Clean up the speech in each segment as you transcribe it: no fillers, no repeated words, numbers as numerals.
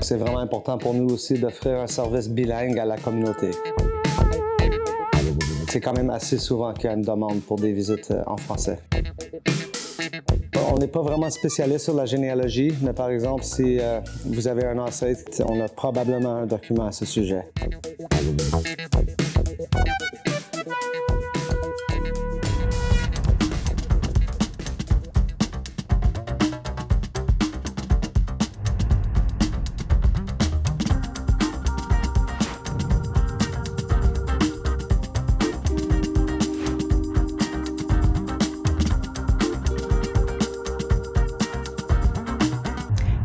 C'est vraiment important pour nous aussi d'offrir un service bilingue à la communauté. C'est quand même assez souvent qu'il y a une demande pour des visites en français. On n'est pas vraiment spécialiste sur la généalogie, mais par exemple, si vous avez un ancêtre, on a probablement un document à ce sujet.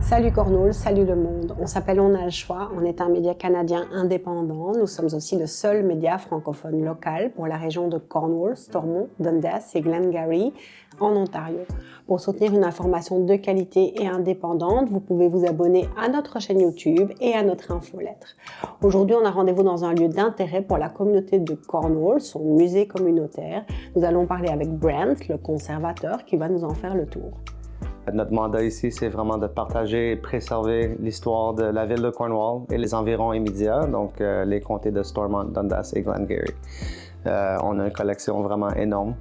Salut Cornwall, salut le monde. On s'appelle On a le choix, on est un média canadien indépendant. Nous sommes aussi le seul média francophone local pour la région de Cornwall, Stormont, Dundas et Glengarry en Ontario. Pour soutenir une information de qualité et indépendante, vous pouvez vous abonner à notre chaîne YouTube et à notre infolettre. Aujourd'hui, on a rendez-vous dans un lieu d'intérêt pour la communauté de Cornwall, son musée communautaire. Nous allons parler avec Brent, le conservateur, qui va nous en faire le tour. Notre mandat ici, c'est vraiment de partager et préserver l'histoire de la ville de Cornwall et les environs immédiats, donc les comtés de Stormont, Dundas et Glengarry. On a une collection vraiment énorme,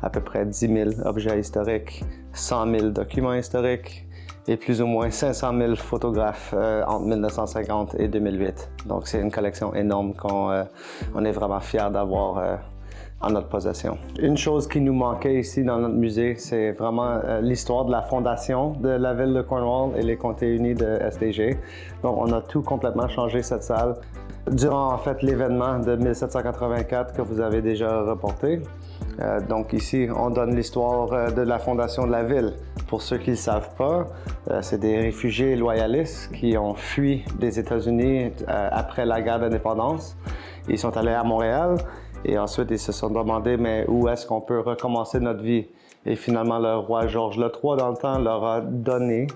à peu près 10 000 objets historiques, 100 000 documents historiques et plus ou moins 500 000 photographes entre 1950 et 2008. Donc c'est une collection énorme qu'on est vraiment fiers d'avoir en notre possession. Une chose qui nous manquait ici dans notre musée, c'est vraiment l'histoire de la fondation de la ville de Cornwall et les comtés unis de SDG. Donc on a tout complètement changé cette salle durant en fait l'événement de 1784 que vous avez déjà reporté. Donc ici, on donne l'histoire de la fondation de la ville. Pour ceux qui ne le savent pas, c'est des réfugiés loyalistes qui ont fui des États-Unis après la guerre d'indépendance. Ils sont allés à Montréal. Et ensuite, ils se sont demandé, mais où est-ce qu'on peut recommencer notre vie? Et finalement, le roi Georges III, dans le temps, leur a donné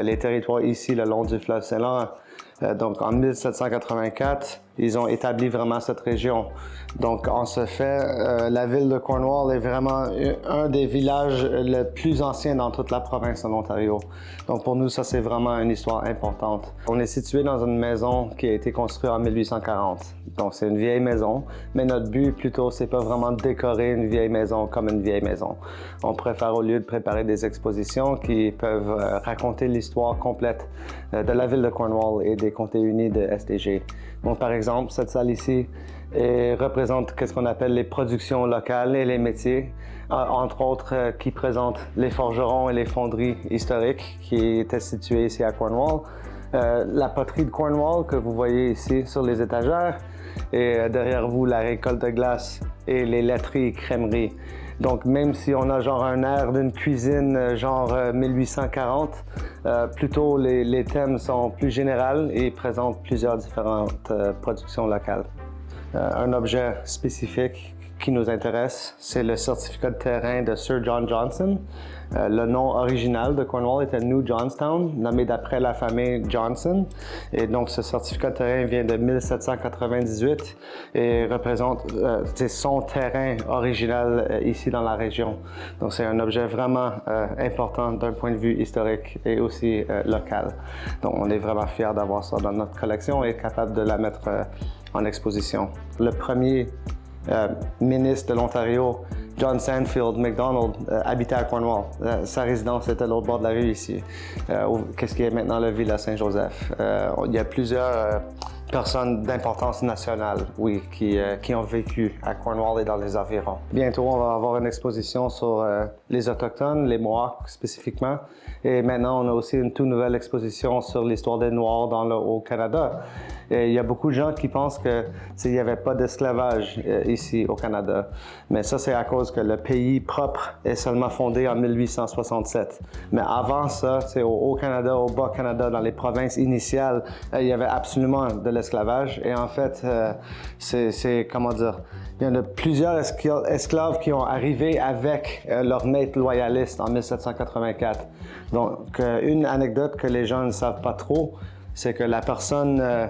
les territoires ici, le long du fleuve Saint-Laurent. Donc, en 1784, ils ont établi vraiment cette région. Donc, en ce fait, la ville de Cornwall est vraiment un des villages les plus anciens dans toute la province en Ontario. Donc, pour nous, ça, c'est vraiment une histoire importante. On est situé dans une maison qui a été construite en 1840. Donc, c'est une vieille maison, mais notre but, plutôt, c'est pas vraiment de décorer une vieille maison comme une vieille maison. On préfère, au lieu de préparer des expositions qui peuvent raconter l'histoire complète de la ville de Cornwall et des comtés unis de SDG. Donc, par exemple, cette salle ici représente ce qu'on appelle les productions locales et les métiers, entre autres qui présentent les forgerons et les fonderies historiques qui étaient situés ici à Cornwall. La poterie de Cornwall que vous voyez ici sur les étagères et derrière vous la récolte de glace et les laiteries et crèmeries. Donc même si on a genre un air d'une cuisine genre 1840, plutôt les thèmes sont plus généraux et présentent plusieurs différentes productions locales. Un objet spécifique qui nous intéresse, c'est le certificat de terrain de Sir John Johnson. Le nom original de Cornwall était New Johnstown, nommé d'après la famille Johnson. Et donc, ce certificat de terrain vient de 1798 et représente son terrain original ici dans la région. Donc, c'est un objet vraiment important d'un point de vue historique et aussi local. Donc, on est vraiment fiers d'avoir ça dans notre collection et capable de la mettre en exposition. Le premier ministre de l'Ontario, John Sandfield Macdonald, habitait à Cornwall. Sa résidence était à l'autre bord de la rue ici, qu'est-ce qui est maintenant le Villa Saint-Joseph. Il y a plusieurs personnes d'importance nationale, oui, qui ont vécu à Cornwall et dans les environs. Bientôt, on va avoir une exposition sur les Autochtones, les Mohawks spécifiquement. Et maintenant, on a aussi une toute nouvelle exposition sur l'histoire des Noirs dans le Haut-Canada. Et il y a beaucoup de gens qui pensent qu'il n'y avait pas d'esclavage ici au Canada. Mais ça, c'est à cause que le pays propre est seulement fondé en 1867. Mais avant ça, au Haut-Canada, au Bas-Canada, dans les provinces initiales, il y avait absolument de l'esclavage. Et en fait, comment dire, il y en a plusieurs esclaves qui ont arrivé avec leur maître loyaliste en 1784. Donc, une anecdote que les gens ne savent pas trop, c'est que la personne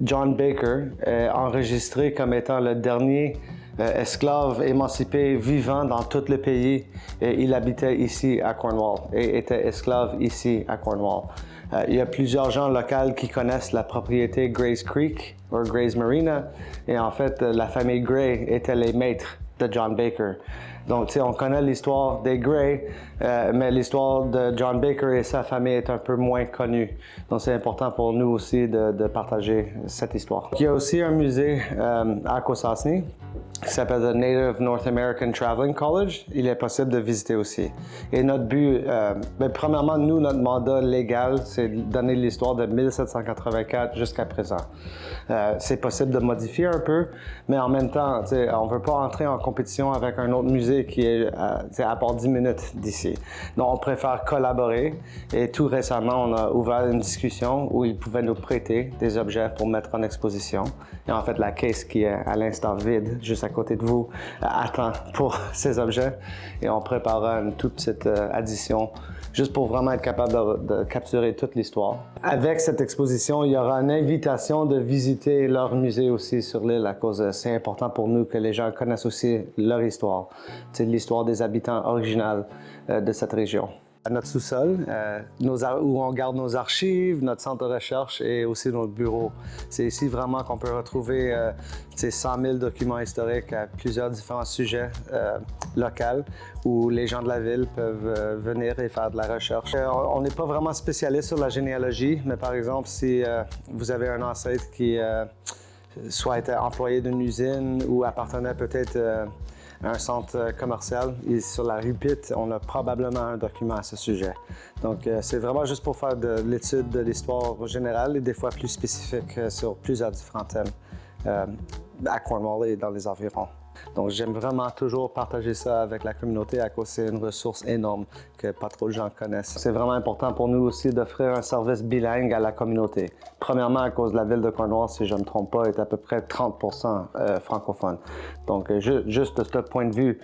John Baker est enregistré comme étant le dernier esclave, émancipé, vivant dans tout le pays. Et il habitait ici à Cornwall et était esclave ici à Cornwall. Il y a plusieurs gens locaux qui connaissent la propriété Gray's Creek ou Gray's Marina. Et en fait, la famille Gray était les maîtres de John Baker. Donc, tu sais, on connaît l'histoire des Gray, mais l'histoire de John Baker et sa famille est un peu moins connue. Donc, c'est important pour nous aussi de partager cette histoire. Il y a aussi un musée à Cosasni qui s'appelle The Native North American Traveling College. Il est possible de visiter aussi. Et notre but, premièrement, nous, notre mandat légal, c'est de donner l'histoire de 1784 jusqu'à présent. C'est possible de modifier un peu, mais en même temps, on ne veut pas entrer en compétition avec un autre musée qui est à part 10 minutes d'ici. Donc, on préfère collaborer. Et tout récemment, on a ouvert une discussion où ils pouvaient nous prêter des objets pour mettre en exposition. Et en fait, la caisse qui est à l'instant vide, juste à côté de vous, attend pour ces objets. Et on préparera une toute petite addition juste pour vraiment être capable de capturer toute l'histoire. Avec cette exposition, il y aura une invitation de visiter leur musée aussi sur l'île à cause c'est important pour nous que les gens connaissent aussi leur histoire. C'est l'histoire des habitants originaux de cette région. À notre sous-sol, où on garde nos archives, notre centre de recherche et aussi notre bureau. C'est ici vraiment qu'on peut retrouver 100 000 documents historiques à plusieurs différents sujets locaux où les gens de la ville peuvent venir et faire de la recherche. On n'est pas vraiment spécialiste sur la généalogie, mais par exemple, si vous avez un ancêtre qui soit était employé d'une usine ou appartenait peut-être un centre commercial. Et sur la rue Pitt, on a probablement un document à ce sujet. Donc, c'est vraiment juste pour faire de l'étude de l'histoire générale et des fois plus spécifique sur plusieurs différents thèmes à Cornwall et dans les environs. Donc, j'aime vraiment toujours partager ça avec la communauté à cause c'est une ressource énorme que pas trop de gens connaissent. C'est vraiment important pour nous aussi d'offrir un service bilingue à la communauté. Premièrement, à cause de la ville de Cornwall, si je ne me trompe pas, est à peu près 30% francophone. Donc, juste de ce point de vue,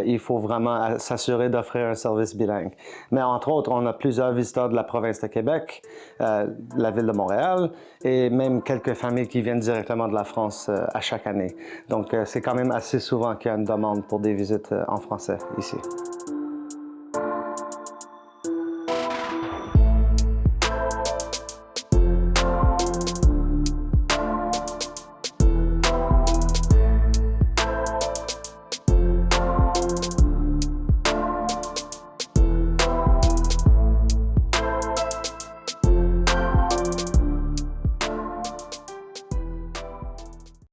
il faut vraiment s'assurer d'offrir un service bilingue. Mais entre autres, on a plusieurs visiteurs de la province de Québec, la ville de Montréal et même quelques familles qui viennent directement de la France à chaque année. Donc, c'est quand même assez souvent qu'il y a une demande pour des visites en français ici.